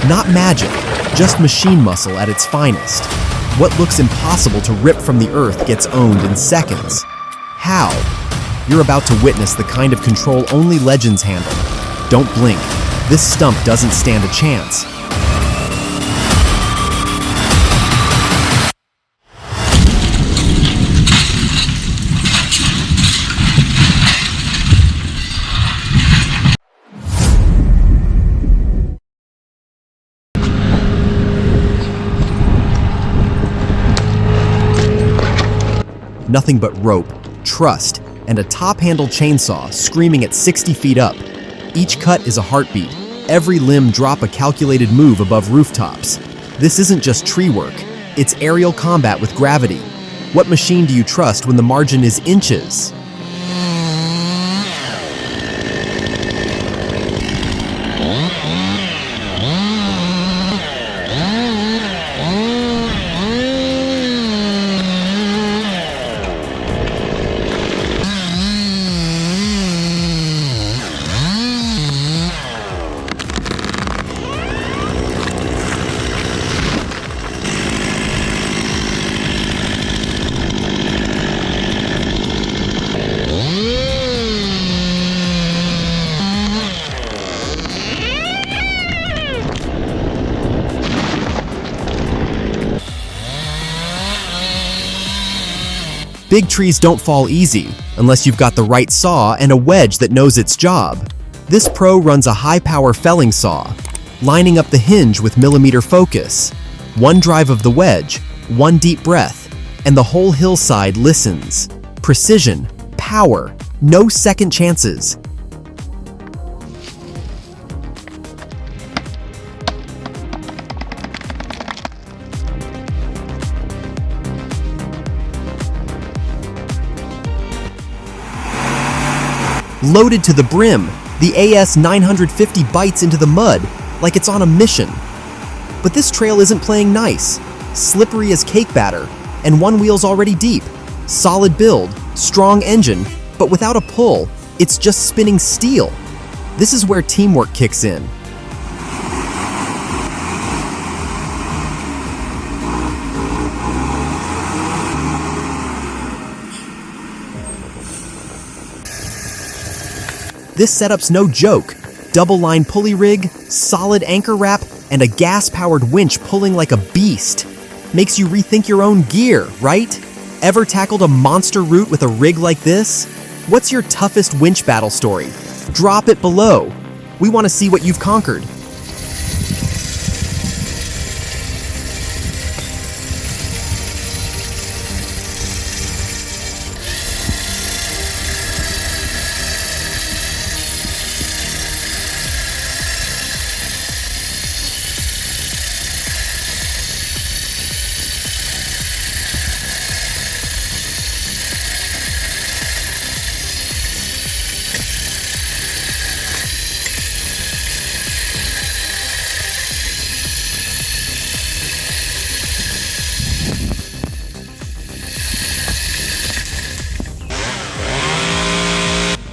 Not magic, just machine muscle at its finest. What looks impossible to rip from the earth gets owned in seconds. How? You're about to witness the kind of control only legends handle. Don't blink. This stump doesn't stand a chance. Nothing but rope, trust, and a top-handle chainsaw screaming at 60 feet up. Each cut is a heartbeat. Every limb drop a calculated move above rooftops. This isn't just tree work. It's aerial combat with gravity. What machine do you trust when the margin is inches? Big trees don't fall easy, unless you've got the right saw and a wedge that knows its job. This pro runs a high-power felling saw, lining up the hinge with millimeter focus. One drive of the wedge, one deep breath, and the whole hillside listens. Precision, power, no second chances. Loaded to the brim, the AS 950 bites into the mud like it's on a mission. But this trail isn't playing nice. Slippery as cake batter, and one wheel's already deep. Solid build, strong engine, but without a pull, it's just spinning steel. This is where teamwork kicks in. This setup's no joke. Double-line pulley rig, solid anchor wrap, and a gas-powered winch pulling like a beast. Makes you rethink your own gear, right? Ever tackled a monster route with a rig like this? What's your toughest winch battle story? Drop it below. We want to see what you've conquered.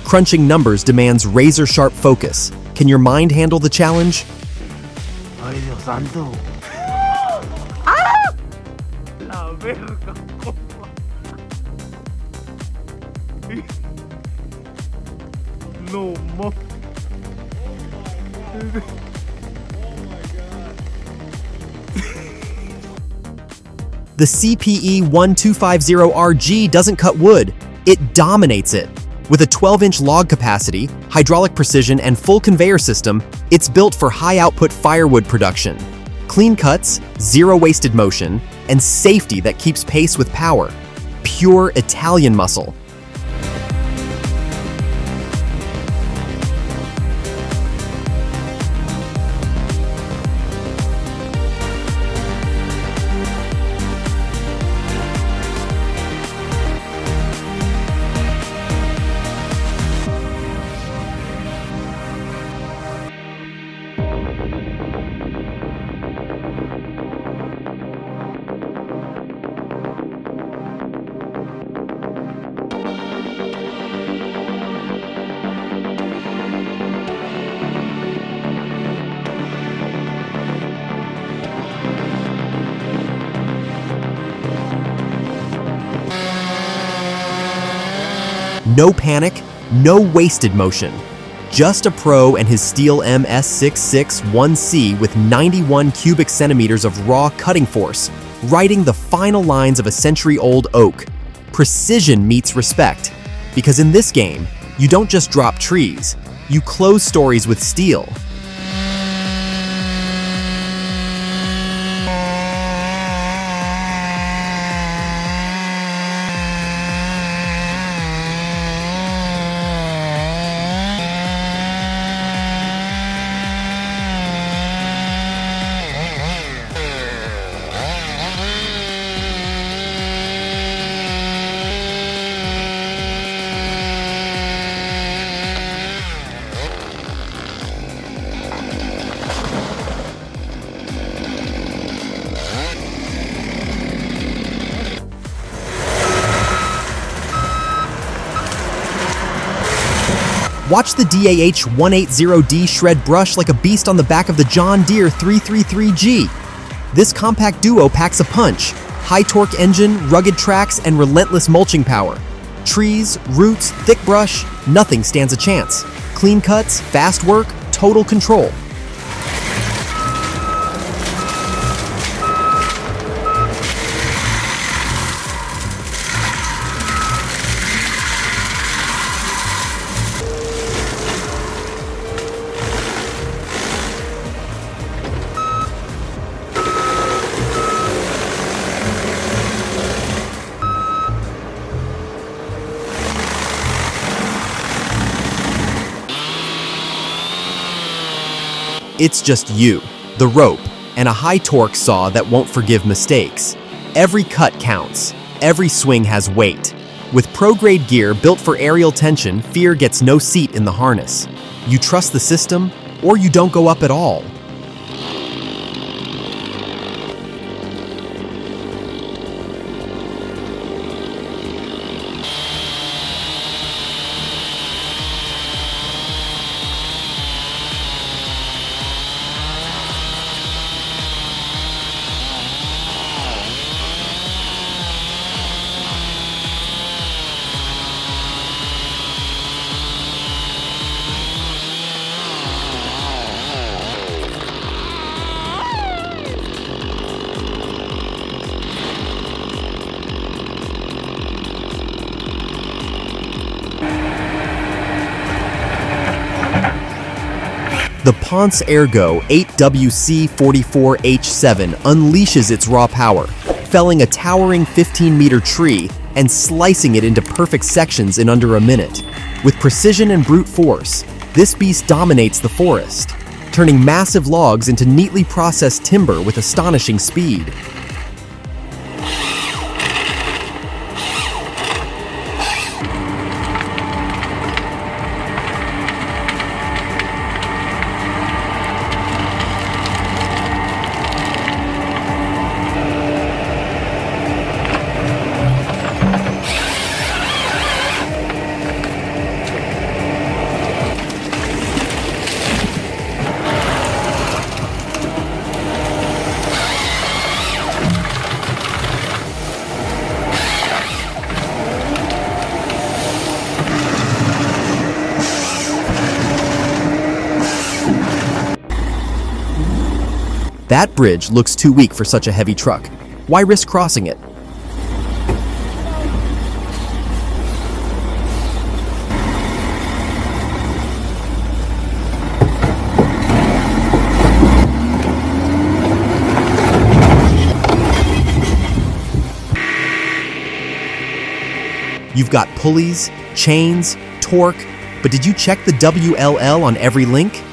Crunching numbers demands razor-sharp focus. Can your mind handle the challenge? Ay, Dios santo. ¡Ah! La verga, compa. No, mo. The CPE 1250RG doesn't cut wood, it dominates it. With a 12-inch log capacity, hydraulic precision, and full conveyor system, it's built for high-output firewood production. Clean cuts, zero wasted motion, and safety that keeps pace with power. Pure Italian muscle. No panic, no wasted motion. Just a pro and his steel MS661C with 91 cubic centimeters of raw cutting force, writing the final lines of a century-old oak. Precision meets respect, because in this game, you don't just drop trees, you close stories with steel. Watch the DAH 180D shred brush like a beast on the back of the John Deere 333G. This compact duo packs a punch, high torque engine, rugged tracks, and relentless mulching power. Trees, roots, thick brush, nothing stands a chance. Clean cuts, fast work, total control. It's just you, the rope, and a high torque saw that won't forgive mistakes. Every cut counts. Every swing has weight. With pro-grade gear built for aerial tension, fear gets no seat in the harness. You trust the system, or you don't go up at all. The Ponce Ergo 8WC44H7 unleashes its raw power, felling a towering 15-meter tree and slicing it into perfect sections in under a minute. With precision and brute force, this beast dominates the forest, turning massive logs into neatly processed timber with astonishing speed. That bridge looks too weak for such a heavy truck. Why risk crossing it? You've got pulleys, chains, torque, but did you check the WLL on every link?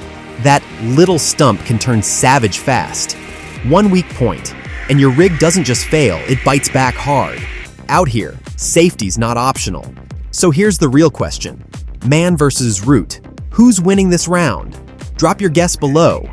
That little stump can turn savage fast. One weak point, and your rig doesn't just fail, it bites back hard. Out here, safety's not optional. So here's the real question. Man versus root. Who's winning this round? Drop your guess below.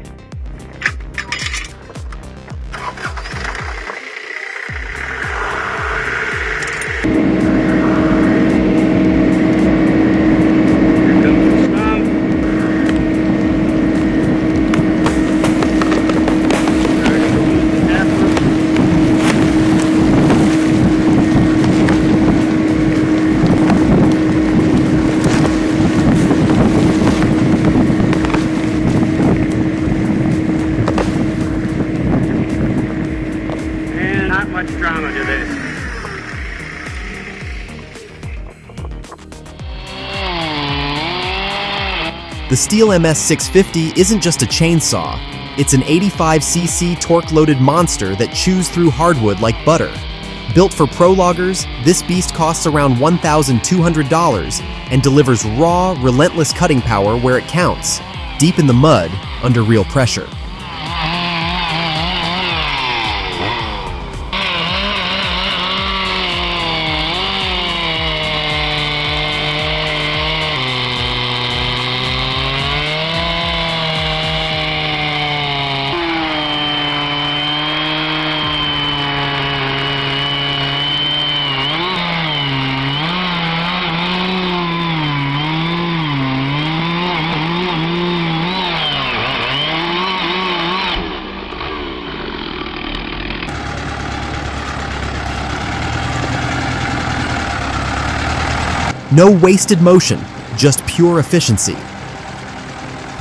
The Steel MS 650 isn't just a chainsaw, it's an 85cc torque-loaded monster that chews through hardwood like butter. Built for pro loggers, this beast costs around $1,200 and delivers raw, relentless cutting power where it counts, deep in the mud, under real pressure. No wasted motion, just pure efficiency.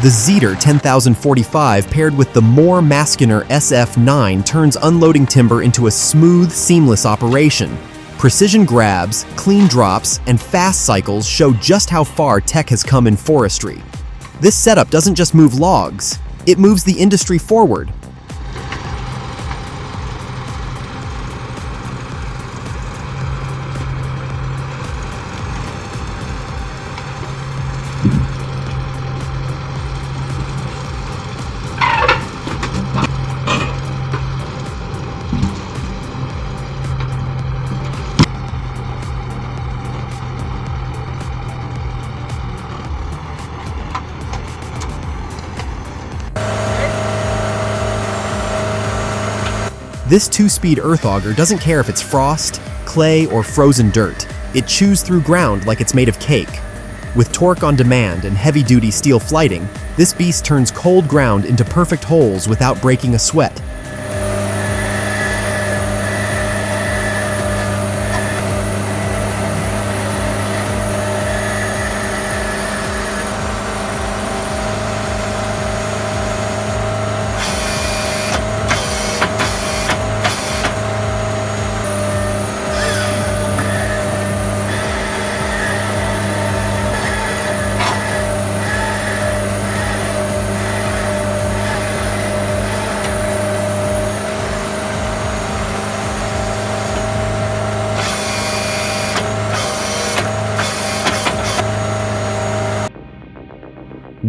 The Zetor 10045 paired with the more Maskiner SF9 turns unloading timber into a smooth, seamless operation. Precision grabs, clean drops, and fast cycles show just how far tech has come in forestry. This setup doesn't just move logs, it moves the industry forward. This 2-speed earth auger doesn't care if it's frost, clay, or frozen dirt. It chews through ground like it's made of cake. With torque on demand and heavy-duty steel flighting, this beast turns cold ground into perfect holes without breaking a sweat.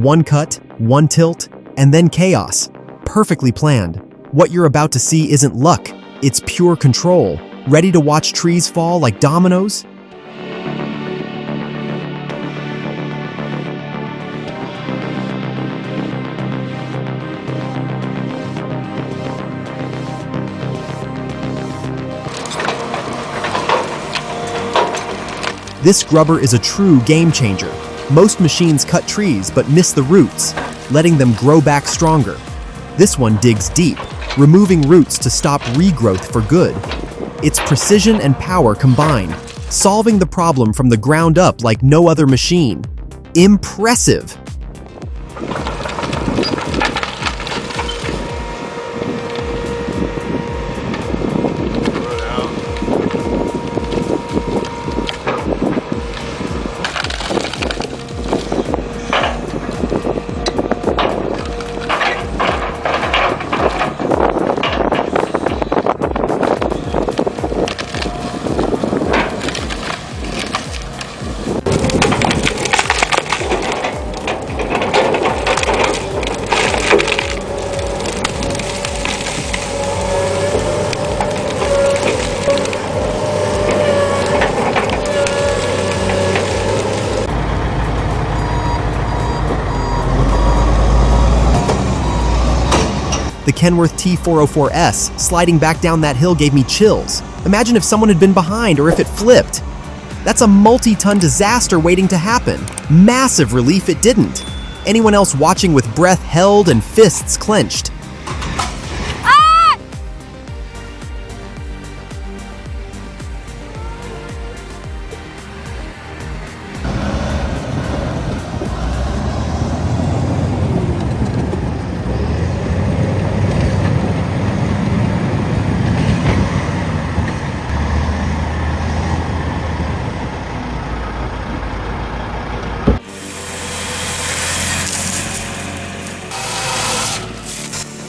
One cut, one tilt, and then chaos. Perfectly planned. What you're about to see isn't luck, it's pure control. Ready to watch trees fall like dominoes? This grubber is a true game changer. Most machines cut trees but miss the roots, letting them grow back stronger. This one digs deep, removing roots to stop regrowth for good. It's precision and power combined, solving the problem from the ground up like no other machine. Impressive! The Kenworth T404S sliding back down that hill gave me chills. Imagine if someone had been behind or if it flipped. That's a multi-ton disaster waiting to happen. Massive relief it didn't. Anyone else watching with breath held and fists clenched?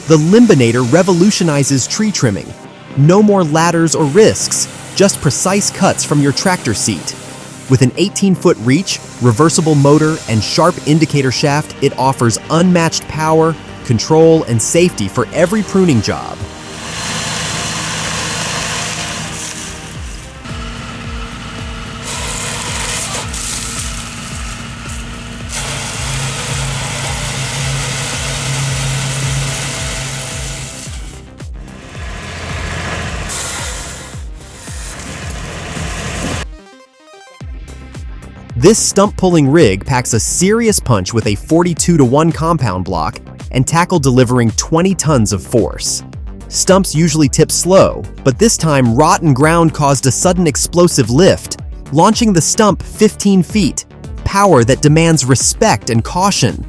The Limbinator revolutionizes tree trimming. No more ladders or risks, just precise cuts from your tractor seat. With an 18-foot reach, reversible motor, and sharp indicator shaft, it offers unmatched power, control, and safety for every pruning job. This stump-pulling rig packs a serious punch with a 42-to-1 compound block and tackle delivering 20 tons of force. Stumps usually tip slow, but this time rotten ground caused a sudden explosive lift, launching the stump 15 feet, power that demands respect and caution.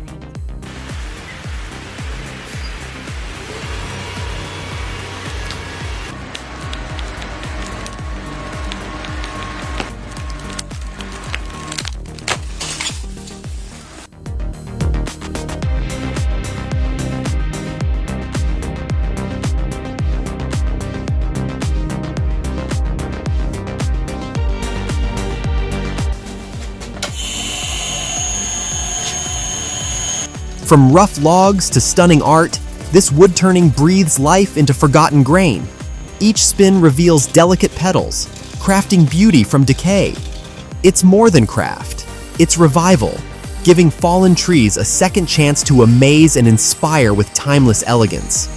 From rough logs to stunning art, this wood turning breathes life into forgotten grain. Each spin reveals delicate petals, crafting beauty from decay. It's more than craft, it's revival, giving fallen trees a second chance to amaze and inspire with timeless elegance.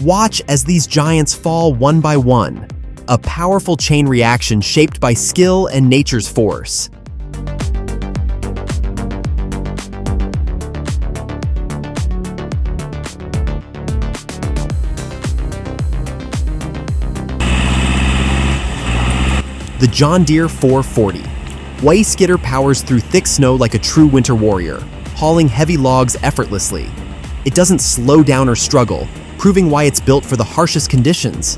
Watch as these giants fall one by one, a powerful chain reaction shaped by skill and nature's force. The John Deere 440. Way Skidder powers through thick snow like a true winter warrior, hauling heavy logs effortlessly. It doesn't slow down or struggle, proving why it's built for the harshest conditions.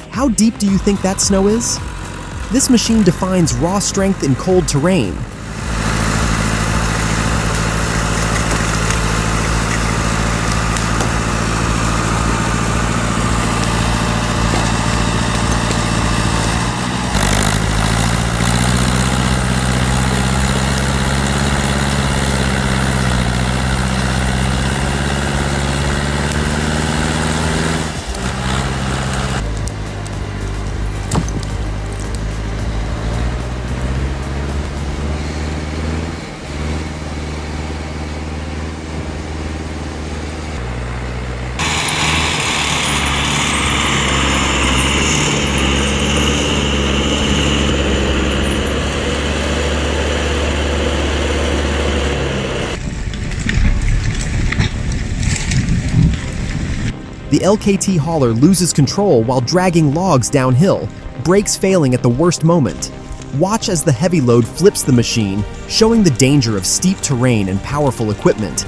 How deep do you think that snow is? This machine defines raw strength in cold terrain. The LKT hauler loses control while dragging logs downhill, brakes failing at the worst moment. Watch as the heavy load flips the machine, showing the danger of steep terrain and powerful equipment.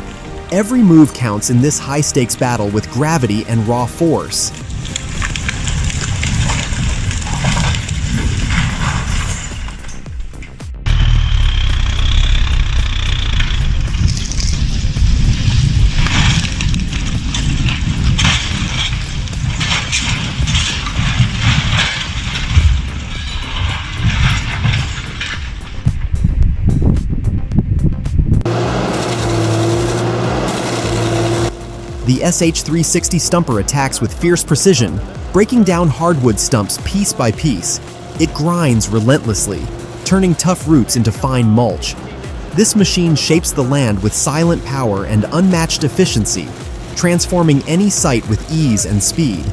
Every move counts in this high-stakes battle with gravity and raw force. The SH360 stumper attacks with fierce precision, breaking down hardwood stumps piece by piece. It grinds relentlessly, turning tough roots into fine mulch. This machine shapes the land with silent power and unmatched efficiency, transforming any site with ease and speed.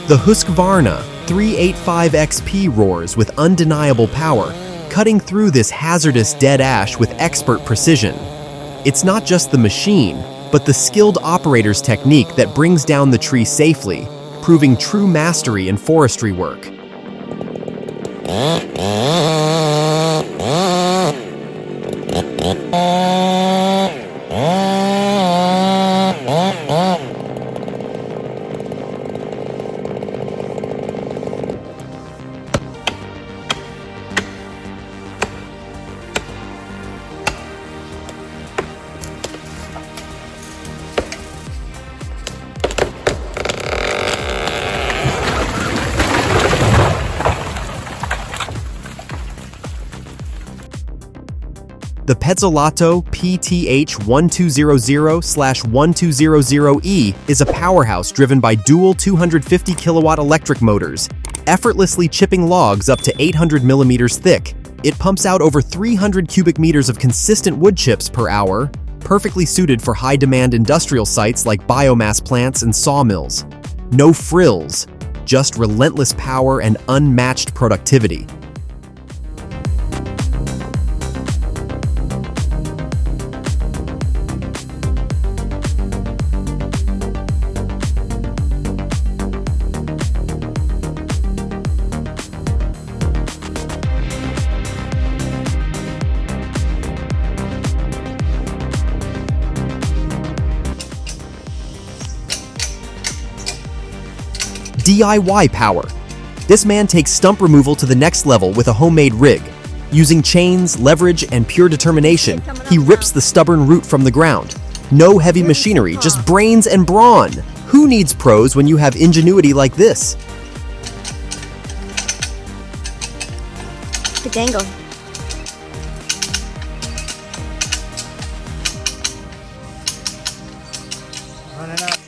The Husqvarna 385XP roars with undeniable power, cutting through this hazardous dead ash with expert precision. It's not just the machine, but the skilled operator's technique that brings down the tree safely, proving true mastery in forestry work. The Pezzolato PTH1200/1200E is a powerhouse driven by dual 250 kilowatt electric motors, effortlessly chipping logs up to 800 millimeters thick. It pumps out over 300 cubic meters of consistent wood chips per hour, perfectly suited for high-demand industrial sites like biomass plants and sawmills. No frills, just relentless power and unmatched productivity. DIY power. This man takes stump removal to the next level with a homemade rig. Using chains, leverage, and pure determination, he rips the stubborn root from the ground. No heavy machinery, just brains and brawn. Who needs pros when you have ingenuity like this? The dangle. Running up.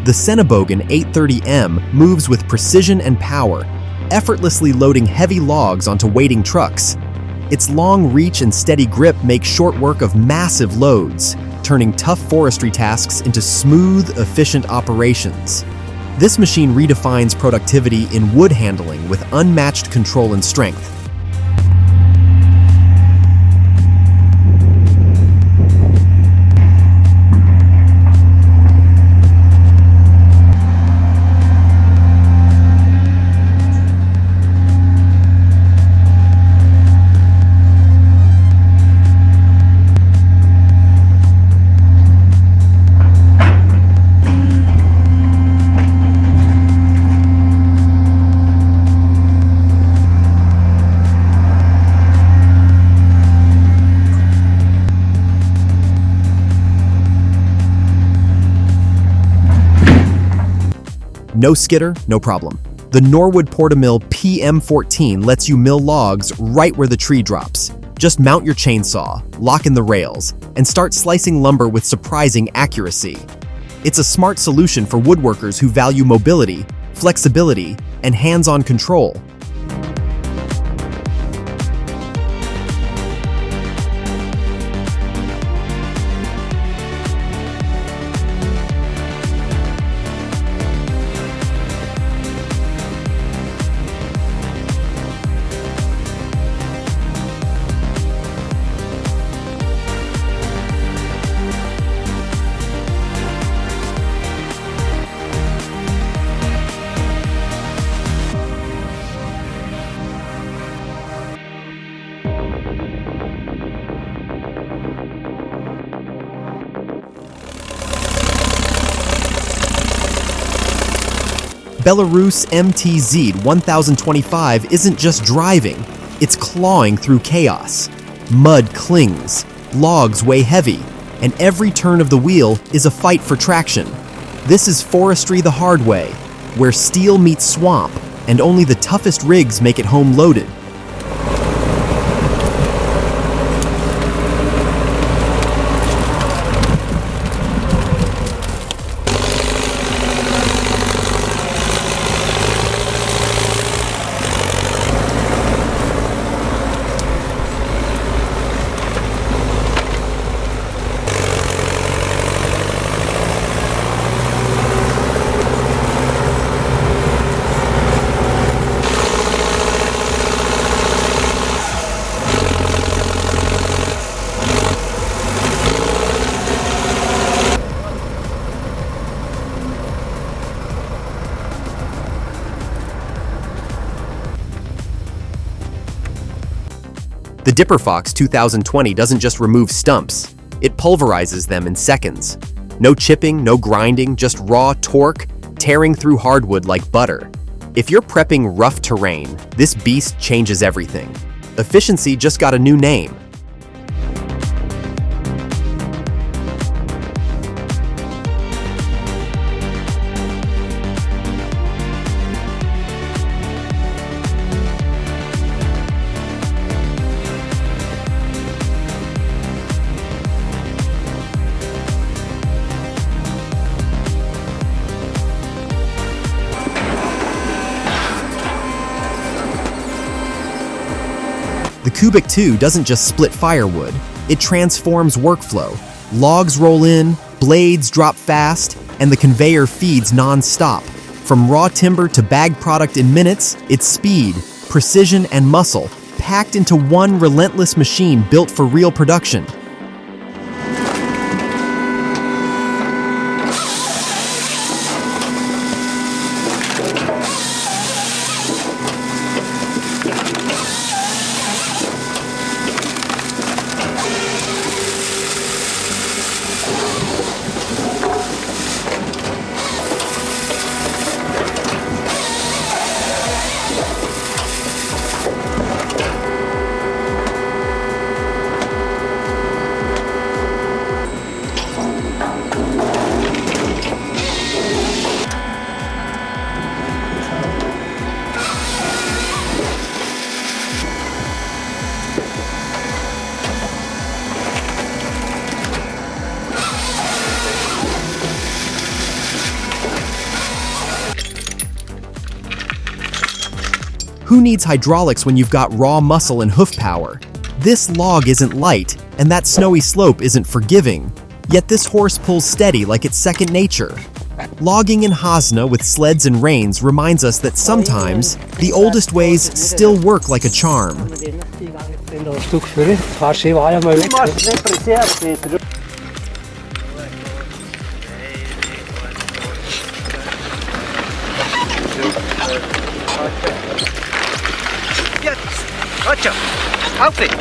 The Senebogen 830M moves with precision and power, effortlessly loading heavy logs onto waiting trucks. Its long reach and steady grip make short work of massive loads, turning tough forestry tasks into smooth, efficient operations. This machine redefines productivity in wood handling with unmatched control and strength. No skidder, no problem. The Norwood Portamill PM14 lets you mill logs right where the tree drops. Just mount your chainsaw, lock in the rails, and start slicing lumber with surprising accuracy. It's a smart solution for woodworkers who value mobility, flexibility, and hands-on control. Belarus MTZ 1025 isn't just driving, it's clawing through chaos. Mud clings, logs weigh heavy, and every turn of the wheel is a fight for traction. This is Forestry the hard way, where steel meets swamp, and only the toughest rigs make it home loaded. The Dipper Fox 2020 doesn't just remove stumps, it pulverizes them in seconds. No chipping, no grinding, just raw torque, tearing through hardwood like butter. If you're prepping rough terrain, this beast changes everything. Efficiency just got a new name. The Cubic 2 doesn't just split firewood, it transforms workflow. Logs roll in, blades drop fast, and the conveyor feeds non-stop. From raw timber to bag product in minutes, it's speed, precision, and muscle, packed into one relentless machine built for real production. Who needs hydraulics when you've got raw muscle and hoof power? This log isn't light, and that snowy slope isn't forgiving. Yet this horse pulls steady like it's second nature. Logging in Hasna with sleds and reins reminds us that sometimes the oldest ways still work like a charm. Gotcha! Outfit!